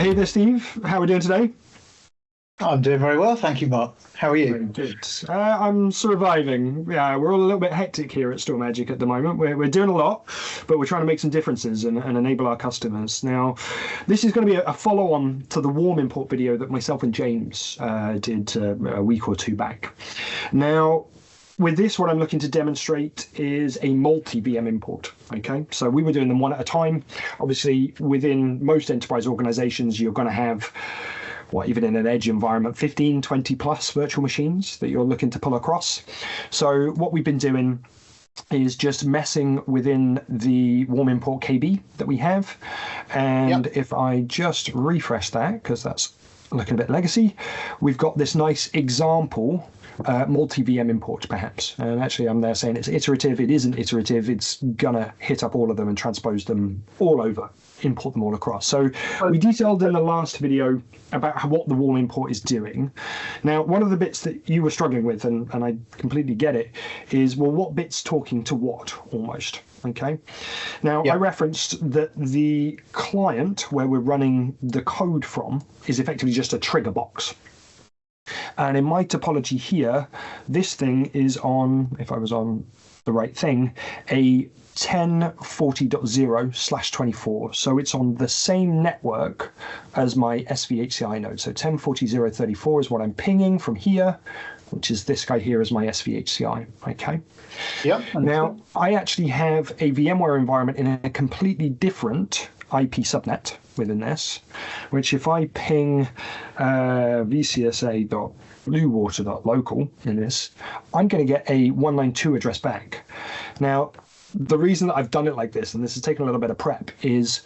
Hey there, Steve. How are we doing today? I'm doing very well, thank you, Mark. How are Very you? good. I'm surviving. Yeah, we're all a little bit hectic here at Store Magic at the moment. We're doing a lot, but we're trying to make some differences and enable our customers. Now, this is going to be a follow-on to the warm import video that myself and James did a week or two back. Now, with this, what I'm looking to demonstrate is a multi-VM import. Okay, so we were doing them one at a time. Obviously, within most enterprise organizations, you're going to have, even in an edge environment, 15, 20 plus virtual machines that you're looking to pull across. So what we've been doing is just messing within the warm import KB that we have. And if I just refresh that, because that's looking a bit legacy, we've got this nice example multi-VM import, perhaps. And actually, I'm there saying it's iterative. It isn't iterative. It's going to hit up all of them and transpose them all over, import them all across. So we detailed in the last video about what the warm import is doing. Now, one of the bits that you were struggling with, and I completely get it, is, well, what bit's talking to what, almost. Okay. Now, I referenced that the client where we're running the code from is effectively just a trigger box. And in my topology here, this thing is on, if I was on the right thing, a 1040.0/24. So it's on the same network as my SvHCI node. So 1040.034 is what I'm pinging from here, which is this guy here as my SvHCI. Okay. Yep. Now, I actually have a VMware environment in a completely different IP subnet within this, which if I ping vcsa.bluewater.local in this, I'm going to get a 192 address back. Now, the reason that I've done it like this, and this has taken a little bit of prep, is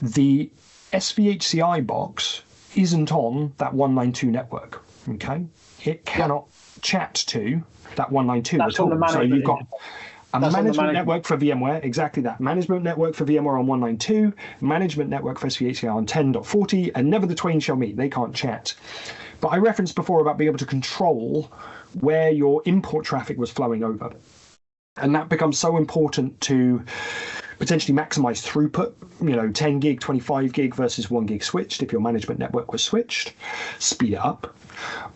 the SvHCI box isn't on that 192 network. Okay, it cannot chat to that 192 at all. So you've got a management network for VMware, exactly that. Management network for VMware on 192, management network for SvHCI on 10.40, and never the twain shall meet. They can't chat. But I referenced before about being able to control where your import traffic was flowing over. And that becomes so important to potentially maximize throughput, 10 gig, 25 gig versus 1 gig switched if your management network was switched, speed it up.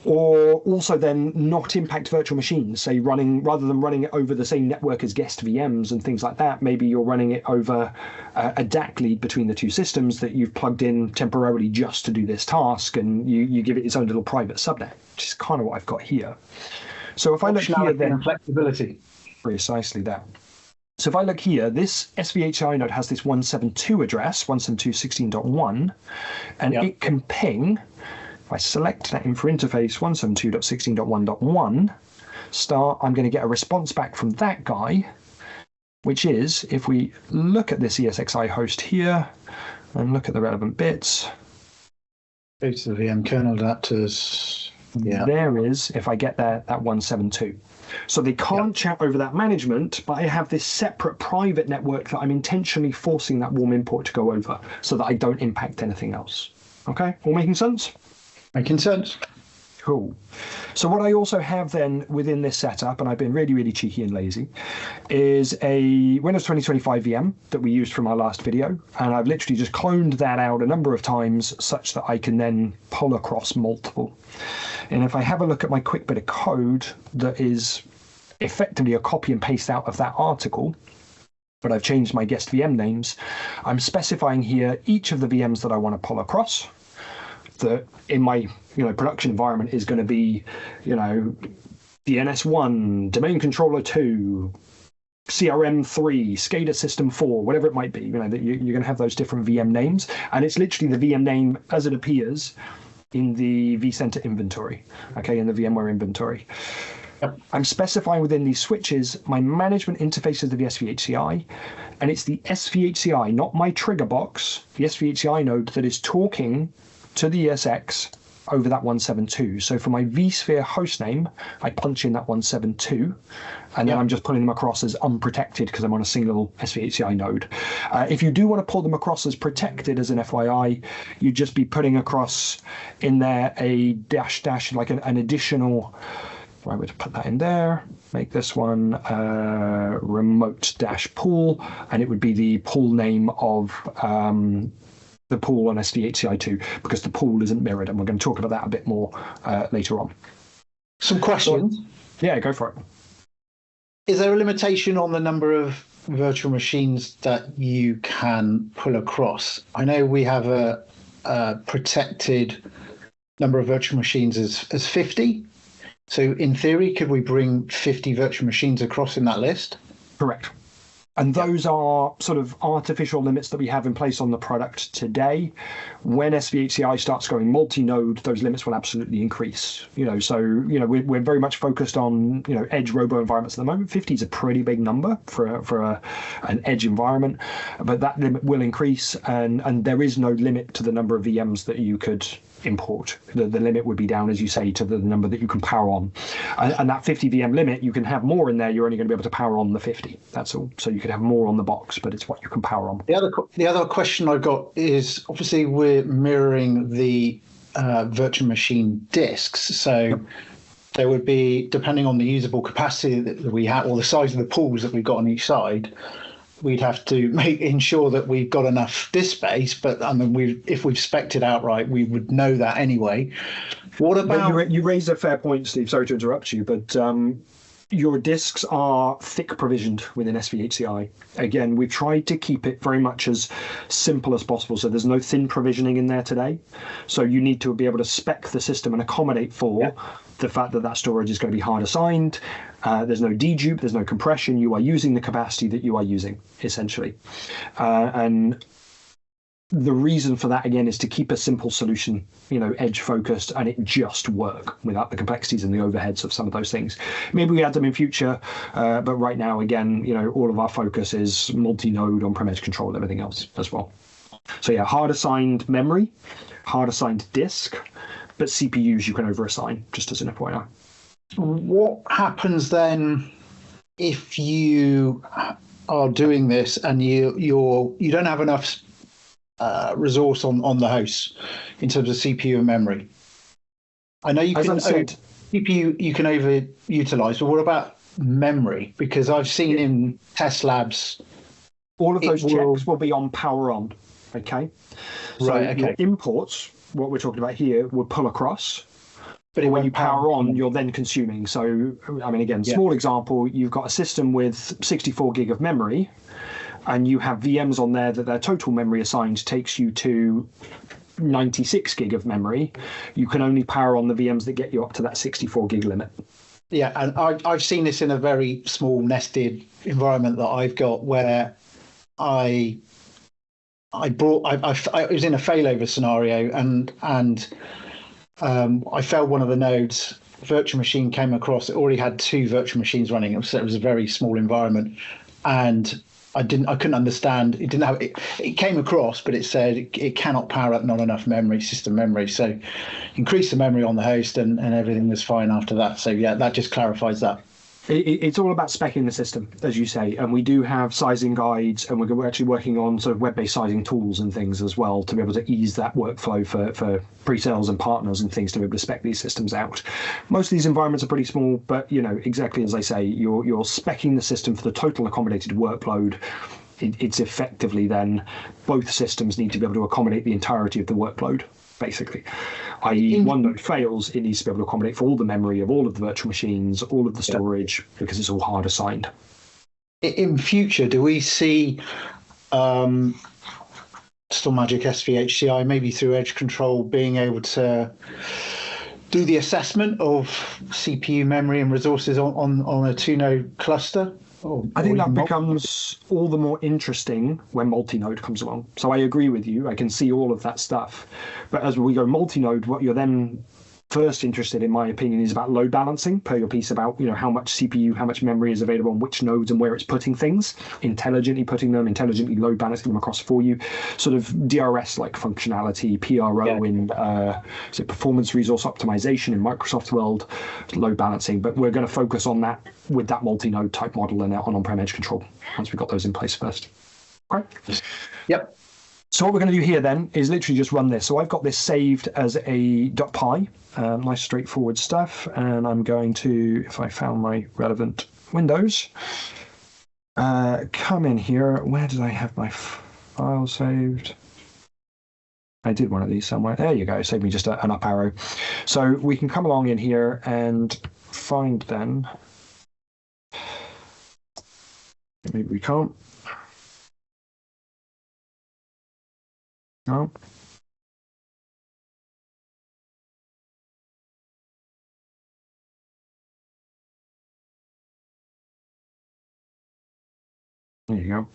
Or also then not impact virtual machines, say rather than running it over the same network as guest VMs and things like that, maybe you're running it over a DAC lead between the two systems that you've plugged in temporarily just to do this task, and you give it its own little private subnet, which is kind of what I've got here. So if I look here, then flexibility. Precisely that. So if I look here, this SvHCI node has this 172 address, 172.16.1, and it can ping. If I select that info interface 172.16.1.1 start, I'm going to get a response back from that guy, which is, if we look at this ESXi host here and look at the relevant bits, go to the VM kernel adapters. There is, if I get there, that 172. So they can't chat over that management, but I have this separate private network that I'm intentionally forcing that warm import to go over so that I don't impact anything else. Okay, all making sense? Making sense. Cool. So what I also have then within this setup, and I've been really, really cheeky and lazy, is a Windows 2025 VM that we used from our last video. And I've literally just cloned that out a number of times such that I can then pull across multiple. And if I have a look at my quick bit of code that is effectively a copy and paste out of that article, but I've changed my guest VM names, I'm specifying here each of the VMs that I want to pull across. That in my production environment is going to be, DNS1, domain controller 2, CRM 3, SCADA system 4, whatever it might be. That you're going to have those different VM names, and it's literally the VM name as it appears in the vCenter inventory, in the VMware inventory. I'm specifying within these switches my management interfaces to the SvHCI, and it's the SvHCI, not my trigger box, the SvHCI node that is talking to the ESX over that 172. So for my vSphere hostname, I punch in that 172, and then I'm just pulling them across as unprotected because I'm on a single SvHCI node. If you do want to pull them across as protected as an FYI, you'd just be putting across in there a dash, like an additional, I would put that in there, make this one remote dash pool, and it would be the pool name of the pool on SvHCI2 because the pool isn't mirrored, and we're going to talk about that a bit more later on. Some questions. Yeah, go for it. Is there a limitation on the number of virtual machines that you can pull across? I know we have a protected number of virtual machines as 50. So in theory, could we bring 50 virtual machines across in that list? Correct. And those are sort of artificial limits that we have in place on the product today. When SvHCI starts going multi-node, those limits will absolutely increase. So we're very much focused on edge robo environments at the moment. 50 is a pretty big number for an edge environment, but that limit will increase, and there is no limit to the number of VMs that you could import. The limit would be down, as you say, to the number that you can power on, and that 50 VM limit, you can have more in there. You're only going to be able to power on the 50. That's all. So you could have more on the box, but it's what you can power on. The other question I got is, obviously we're mirroring the virtual machine disks, so there would be, depending on the usable capacity that we have or the size of the pools that we've got on each side, we'd have to ensure that we've got enough disk space. But I mean, if we've spec'd it outright, we would know that anyway. What about? You raise a fair point, Steve. Sorry to interrupt you, but your disks are thick provisioned within SvHCI. Again, we've tried to keep it very much as simple as possible. So there's no thin provisioning in there today. So you need to be able to spec the system and accommodate for the fact that storage is going to be hard assigned. There's no dedupe, there's no compression. You are using the capacity that you are using, essentially. And the reason for that, again, is to keep a simple solution, edge focused, and it just work without the complexities and the overheads of some of those things. Maybe we add them in future, but right now, again, all of our focus is multi-node on-prem edge control and everything else as well. So yeah, hard assigned memory, hard assigned disk, but CPUs you can over assign, just as an FYI. What happens then if you are doing this and you don't have enough resource on the host in terms of CPU and memory? I know you can CPU you can overutilize, but what about memory? Because I've seen in test labs, all of those checks will be on power on. Okay, so your imports, what we're talking about here, would pull across. But when you power on, you're then consuming. So, I mean, again, small example, you've got a system with 64 gig of memory, and you have VMs on there that their total memory assigned takes you to 96 gig of memory. You can only power on the VMs that get you up to that 64 gig limit. Yeah, and I've seen this in a very small nested environment that I've got, where I was in a failover scenario, and I failed one of the nodes. Virtual machine came across. It already had 2 virtual machines running. It was a very small environment, and I couldn't understand. It didn't have it. It came across, but it said it cannot power up, not enough memory, system memory. So increase the memory on the host, and everything was fine after that. So yeah, that just clarifies that. It's all about speccing the system, as you say, and we do have sizing guides, and we're actually working on sort of web-based sizing tools and things as well to be able to ease that workflow for pre-sales and partners and things to be able to spec these systems out. Most of these environments are pretty small, but exactly as I say, you're speccing the system for the total accommodated workload. It's effectively then both systems need to be able to accommodate the entirety of the workload, basically. I.e., one node fails, it needs to be able to accommodate for all the memory of all of the virtual machines, all of the storage, because it's all hard assigned. In future, do we see StormMagic SvHCI, maybe through edge control, being able to do the assessment of CPU memory and resources on a 2-node cluster? I think that becomes all the more interesting when multi-node comes along. So I agree with you. I can see all of that stuff. But as we go multi-node, what you're then first interested, in my opinion, is about load balancing, per your piece about how much CPU, how much memory is available on which nodes and where it's putting things, intelligently putting them, intelligently load balancing them across for you, sort of DRS-like functionality, PRO in performance resource optimization in Microsoft world, load balancing. But we're going to focus on that with that multi-node type model and on-prem edge control once we've got those in place first. Okay. Yep. So what we're going to do here then is literally just run this. So I've got this saved as a .py, nice straightforward stuff. And I'm going to, if I found my relevant windows, come in here. Where did I have my file saved? I did one of these somewhere. There you go. Save me just an up arrow. So we can come along in here and find then. Maybe we can't. No. There you go.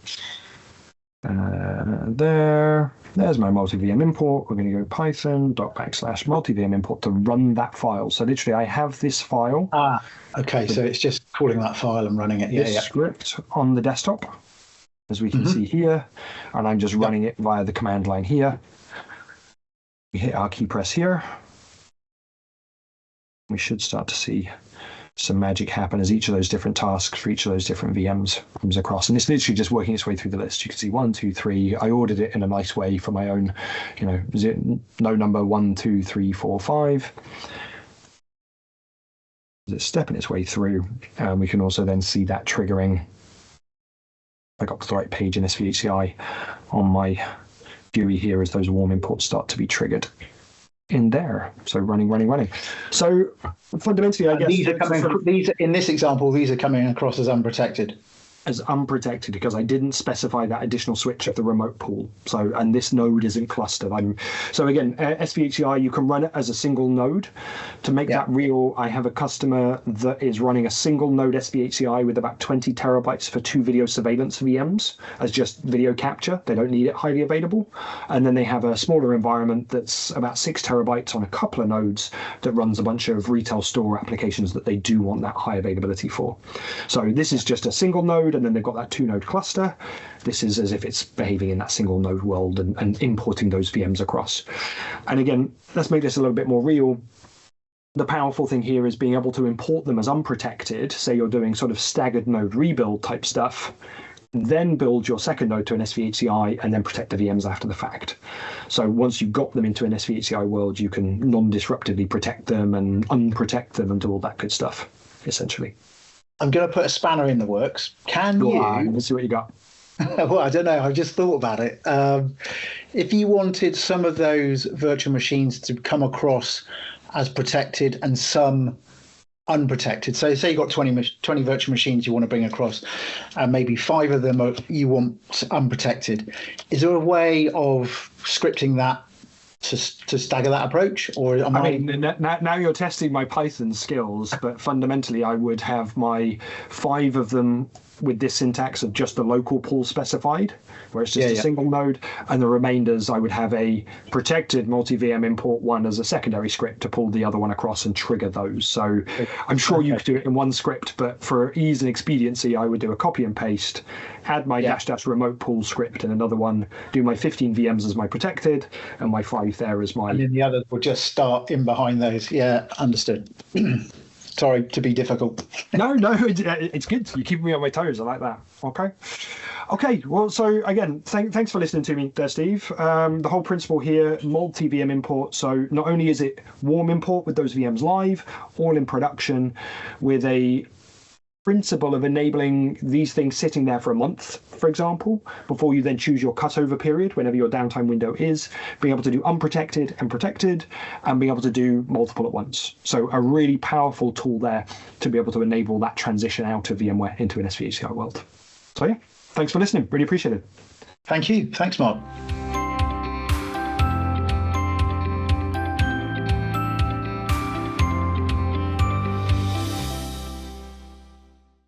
There's my multi-VM import. We're going to go python./multi-VM import to run that file. So literally, I have this file. Okay. So it's just calling that file and running it. This script on the desktop, as we can see here, and I'm just running it via the command line here. We hit our key press here. We should start to see some magic happen as each of those different tasks for each of those different VMs comes across. And it's literally just working its way through the list. You can see 1, 2, 3. I ordered it in a nice way for my own, node number 1, 2, 3, 4, 5. It's stepping its way through. And we can also then see that triggering. I got to the right page in SvHCI on my GUI here as those warm imports start to be triggered in there. So running. So fundamentally, I guess these in this example, these are coming across as unprotected. As unprotected because I didn't specify that additional switch of the remote pool. So, and this node isn't clustered. So again, SvHCI, you can run it as a single node. To make that real, I have a customer that is running a single node SvHCI with about 20 terabytes for 2 video surveillance VMs as just video capture. They don't need it highly available. And then they have a smaller environment that's about 6 terabytes on a couple of nodes that runs a bunch of retail store applications that they do want that high availability for. So this is just a single node, and then they've got that 2-node cluster. This is as if it's behaving in that single node world and importing those VMs across. And again, let's make this a little bit more real. The powerful thing here is being able to import them as unprotected. Say you're doing sort of staggered node rebuild type stuff, then build your second node to an SvHCI and then protect the VMs after the fact. So once you've got them into an SvHCI world, you can non-disruptively protect them and unprotect them and do all that good stuff, essentially. I'm going to put a spanner in the works. Let's see what you got. Well, I don't know. I just thought about it. If you wanted some of those virtual machines to come across as protected and some unprotected, so say you've got 20 virtual machines you want to bring across, and maybe 5 of them you want unprotected, is there a way of scripting that to stagger that approach? Or now you're testing my Python skills, but fundamentally I would have my 5 of them with this syntax of just the local pool specified, where it's just a single node, and the remainders I would have a protected multi-VM import one as a secondary script to pull the other one across and trigger those. So I'm sure you could do it in one script, but for ease and expediency, I would do a copy and paste, add my -- remote pool script in another one, do my 15 VMs as my protected, and my 5 there as my... And then the others will just start in behind those. Yeah, understood. Sorry to be difficult. No, it's good. You're keeping me on my toes. I like that. Okay. Well, so again, thanks for listening to me there, Steve. The whole principle here, multi-VM import. So not only is it warm import with those VMs live, all in production, with a principle of enabling these things sitting there for a month, for example, before you then choose your cutover period, whenever your downtime window is, being able to do unprotected and protected, and being able to do multiple at once. So a really powerful tool there to be able to enable that transition out of VMware into an SvHCI world. So yeah, thanks for listening. Really appreciate it. Thank you. Thanks, Mark.